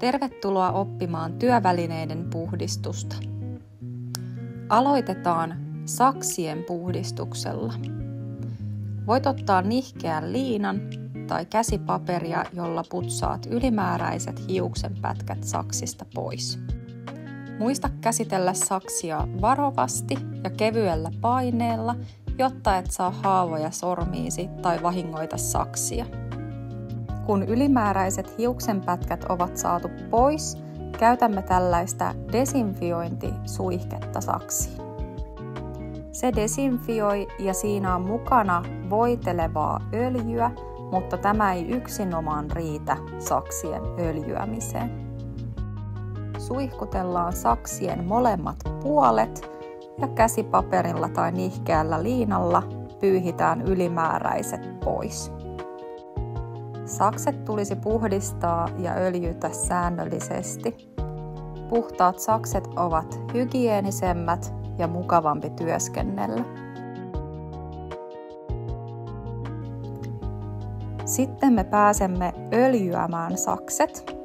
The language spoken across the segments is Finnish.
Tervetuloa oppimaan työvälineiden puhdistusta. Aloitetaan saksien puhdistuksella. Voit ottaa nihkeän liinan tai käsipaperia, jolla putsaat ylimääräiset hiuksenpätkät saksista pois. Muista käsitellä saksia varovasti ja kevyellä paineella, jotta et saa haavoja sormiisi tai vahingoita saksia. Kun ylimääräiset hiuksenpätkät ovat saatu pois, käytämme tällaista desinfiointisuihketta saksiin. Se desinfioi ja siinä on mukana voitelevaa öljyä, mutta tämä ei yksinomaan riitä saksien öljyämiseen. Suihkutellaan saksien molemmat puolet ja käsipaperilla tai nihkeällä liinalla pyyhitään ylimääräiset pois. Sakset tulisi puhdistaa ja öljytä säännöllisesti. Puhtaat sakset ovat hygienisemmät ja mukavampi työskennellä. Sitten me pääsemme öljyämään sakset.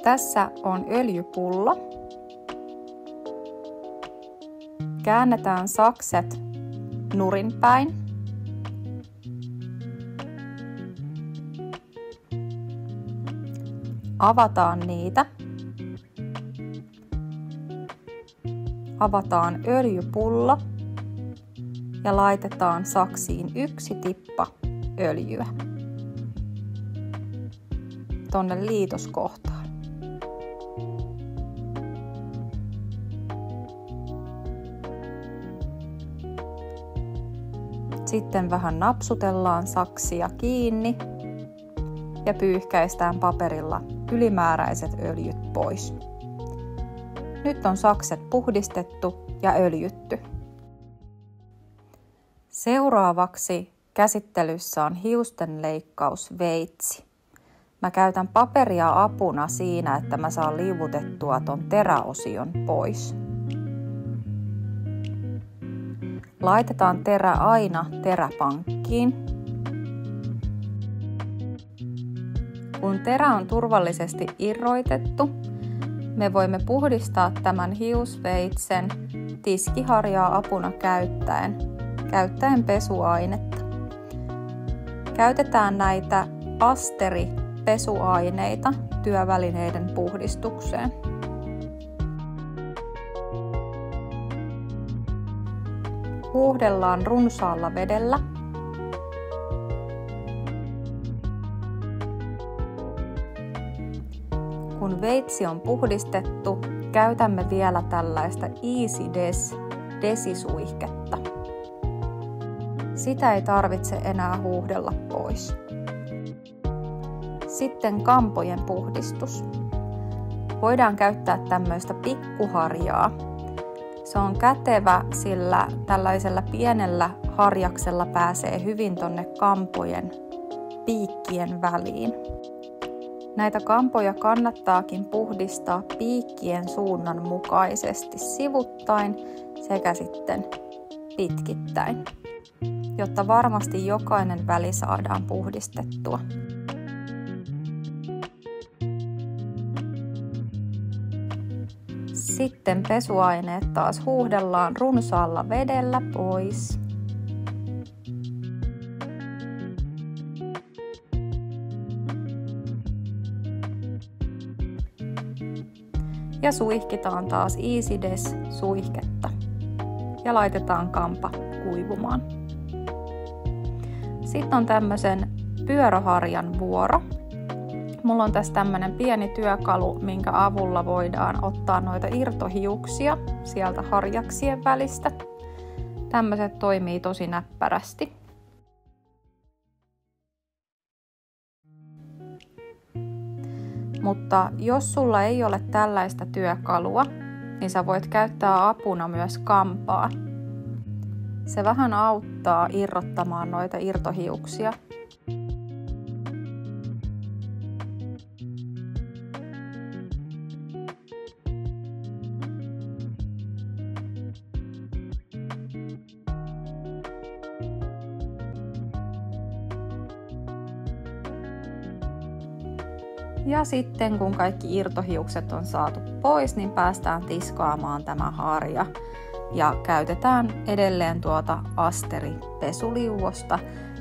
Tässä on öljypullo. Käännetään sakset nurinpäin. Avataan niitä. Avataan öljypullo ja laitetaan saksiin 1 tippa öljyä tonne liitoskohtaan. Sitten vähän napsutellaan saksia kiinni ja pyyhkäistään paperilla ylimääräiset öljyt pois. Nyt on sakset puhdistettu ja öljytty. Seuraavaksi käsittelyssä on hiustenleikkausveitsi. Mä käytän paperia apuna siinä, että mä saan liuvutettua ton teräosion pois. Laitetaan terä aina teräpankkiin. Kun terä on turvallisesti irroitettu, me voimme puhdistaa tämän hiusveitsen tiskiharjaa apuna käyttäen pesuainetta. Käytetään näitä Asteri-pesuaineita työvälineiden puhdistukseen. Huuhdellaan runsaalla vedellä. Kun veitsi on puhdistettu, käytämme vielä tällaista Easy-Des desisuihketta. Sitä ei tarvitse enää huuhdella pois. Sitten kampojen puhdistus. Voidaan käyttää tämmöistä pikkuharjaa. Se on kätevä, sillä tällaisella pienellä harjaksella pääsee hyvin tonne kampojen piikkien väliin. Näitä kampoja kannattaakin puhdistaa piikkien suunnan mukaisesti sivuttain sekä sitten pitkittäin, jotta varmasti jokainen väli saadaan puhdistettua. Sitten pesuaineet taas huuhdellaan runsaalla vedellä pois. Ja suihkitaan taas Easy-Des suihketta ja laitetaan kampa kuivumaan. Sitten on tämmöisen pyöröharjan vuoro. Mulla on tässä tämmönen pieni työkalu, minkä avulla voidaan ottaa noita irtohiuksia sieltä harjaksien välistä. Tämmöiset toimii tosi näppärästi. Mutta jos sulla ei ole tällaista työkalua, niin sä voit käyttää apuna myös kampaa. Se vähän auttaa irrottamaan noita irtohiuksia. Ja sitten kun kaikki irtohiukset on saatu pois, niin päästään tiskaamaan tämä harja. Ja käytetään edelleen tuota Asteri-pesuliuosta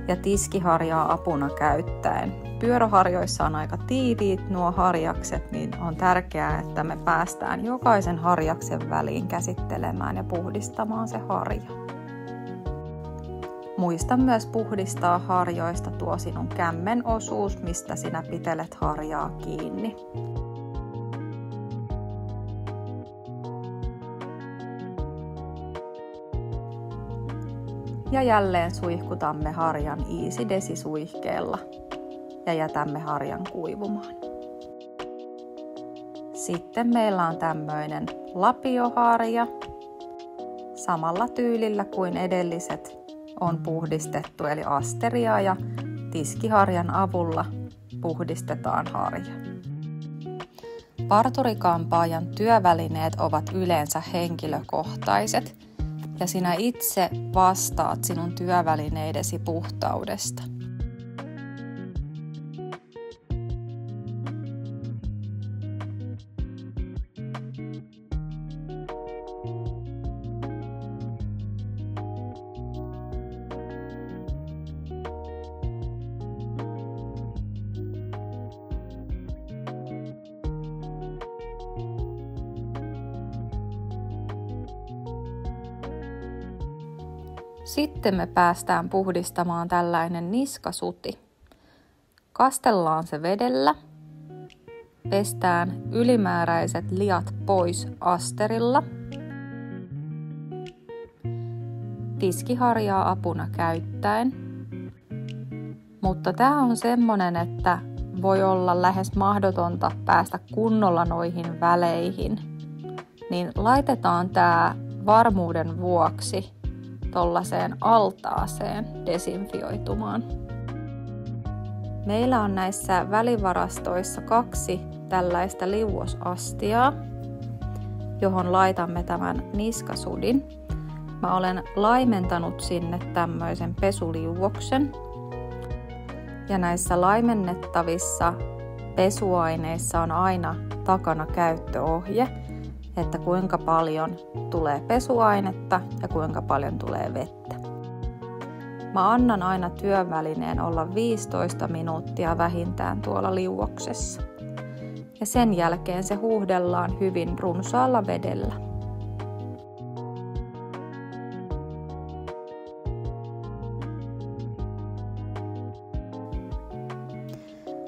ja tiskiharjaa apuna käyttäen. Pyöröharjoissa on aika tiiviit nuo harjakset, niin on tärkeää, että me päästään jokaisen harjaksen väliin käsittelemään ja puhdistamaan se harja. Muista myös puhdistaa harjoista tuo sinun kämmen osuus, mistä sinä pitelet harjaa kiinni. Ja jälleen suihkutamme harjan Easy Desi-suihkeella ja jätämme harjan kuivumaan. Sitten meillä on tämmöinen lapioharja. Samalla tyylillä kuin edelliset on puhdistettu, eli Asteria ja tiskiharjan avulla puhdistetaan harja. Parturikampaajan työvälineet ovat yleensä henkilökohtaiset ja sinä itse vastaat sinun työvälineidesi puhtaudesta. Sitten me päästään puhdistamaan tällainen niskasuti. Kastellaan se vedellä, pestään ylimääräiset liat pois Asterilla, tiskiharjaa apuna käyttäen. Mutta tämä on semmonen, että voi olla lähes mahdotonta päästä kunnolla noihin väleihin. Niin laitetaan tää varmuuden vuoksi tollaiseen altaaseen desinfioitumaan. Meillä on näissä välivarastoissa 2 tällaista liuosastiaa, johon laitamme tämän niskasudin. Mä olen laimentanut sinne tämmöisen pesuliuoksen. Ja näissä laimennettavissa pesuaineissa on aina takana käyttöohje, että kuinka paljon tulee pesuainetta ja kuinka paljon tulee vettä. Mä annan aina työvälineen olla 15 minuuttia vähintään tuolla liuoksessa. Ja sen jälkeen se huuhdellaan hyvin runsaalla vedellä.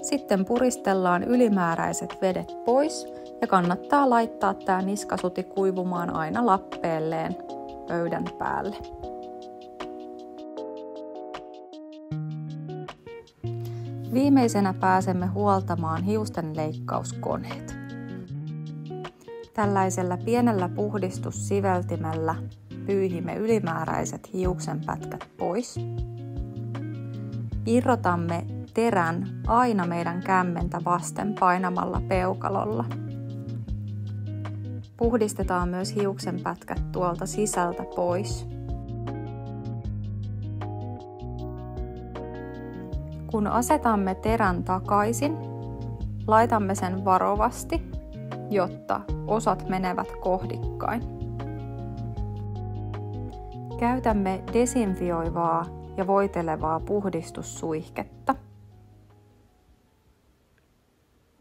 Sitten puristellaan ylimääräiset vedet pois ja kannattaa laittaa tämä niskasuti kuivumaan aina lappeelleen pöydän päälle. Viimeisenä pääsemme huoltamaan hiusten leikkauskoneet. Tällaisella pienellä puhdistussiveltimellä pyyhimme ylimääräiset hiuksenpätkät pois. Irrotamme terän aina meidän kämmentä vasten painamalla peukalolla. Puhdistetaan myös hiuksenpätkät tuolta sisältä pois. Kun asetamme terän takaisin, laitamme sen varovasti, jotta osat menevät kohdikkain. Käytämme desinfioivaa ja voitelevaa puhdistussuihketta.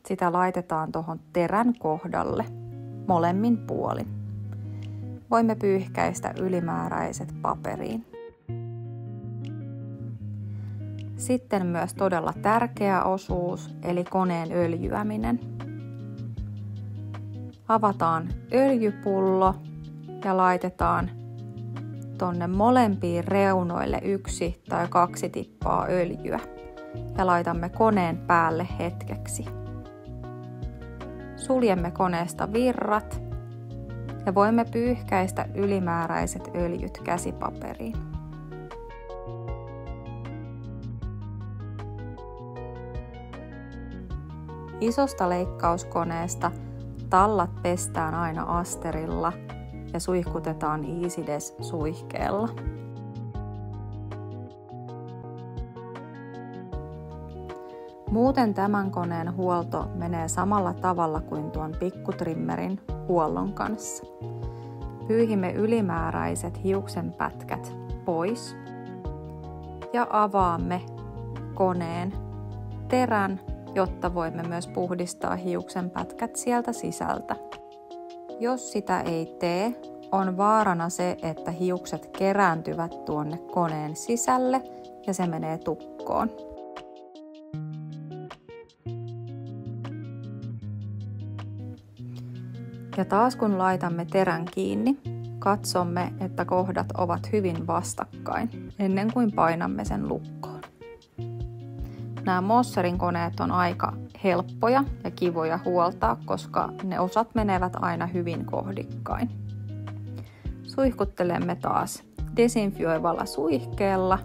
Sitä laitetaan tuohon terän kohdalle molemmin puolin. Voimme pyyhkäistä ylimääräiset paperiin. Sitten myös todella tärkeä osuus, eli koneen öljyäminen. Avataan öljypullo ja laitetaan tonne molempiin reunoille 1 tai 2 tippaa öljyä ja laitamme koneen päälle hetkeksi. Suljemme koneesta virrat ja voimme pyyhkäistä ylimääräiset öljyt käsipaperiin. Isosta leikkauskoneesta tallat pestään aina Asterilla ja suihkutetaan Easy Des-suihkeella. Muuten tämän koneen huolto menee samalla tavalla kuin tuon pikkutrimmerin huollon kanssa. Pyyhimme ylimääräiset hiuksenpätkät pois ja avaamme koneen terän, jotta voimme myös puhdistaa hiuksenpätkät sieltä sisältä. Jos sitä ei tee, on vaarana se, että hiukset kerääntyvät tuonne koneen sisälle ja se menee tukkoon. Ja taas kun laitamme terän kiinni, katsomme, että kohdat ovat hyvin vastakkain ennen kuin painamme sen lukkoon. Nämä Mosserin koneet on aika helppoja ja kivoja huoltaa, koska ne osat menevät aina hyvin kohdikkain. Suihkuttelemme taas desinfioivalla suihkeella,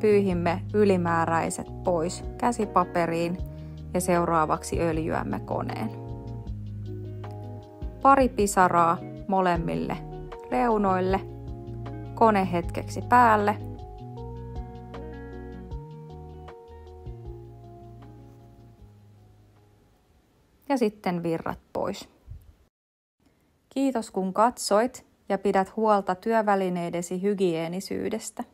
pyyhimme ylimääräiset pois käsipaperiin ja seuraavaksi öljyämme koneen. Pari pisaraa molemmille reunoille, kone hetkeksi päälle. Ja sitten virrat pois. Kiitos kun katsoit ja pidät huolta työvälineidesi hygienisyydestä.